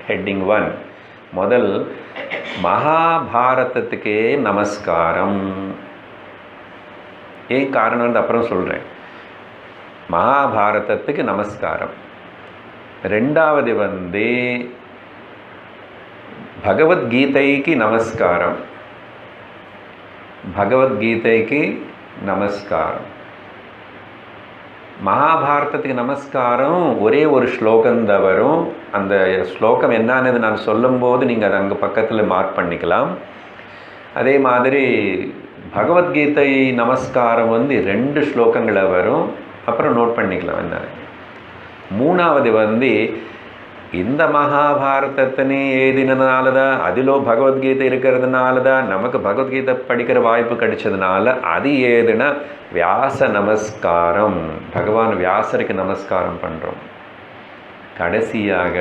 Heading 1 முதல் மகாபாரதத்துக்கே நமஸ்காரம். ஏன் காரணம் அப்புறம் சொல்கிறேன். மகாபாரதத்துக்கு நமஸ்காரம். ரெண்டாவது பகவத்கீதைக்கு நமஸ்காரம். பகவத்கீதைக்கு நமஸ்காரம். மகாபாரதத்துக்கு நமஸ்காரம் ஒரே ஒரு ஸ்லோகந்தான் வரும். அந்த ஸ்லோகம் என்னன்னு நான் சொல்லும்போது நீங்கள் அதை அங்கே பக்கத்தில் மார்க் பண்ணிக்கலாம். அதே மாதிரி பகவத்கீதை நமஸ்காரம் 2 ஸ்லோகங்களை வரும். அப்புறம் நோட் பண்ணிக்கலாம் என்ன. மூணாவது இந்த மகாபாரதத்தினே எழுதினதுனால தான், அதிலோ பகவத்கீதை இருக்கிறதுனால தான் நமக்கு பகவத்கீதை படிக்கிற வாய்ப்பு கிடைச்சதுனால அது ஏதுனா வியாச நமஸ்காரம். பகவான் வியாசருக்கு நமஸ்காரம் பண்ணுறோம். கடைசியாக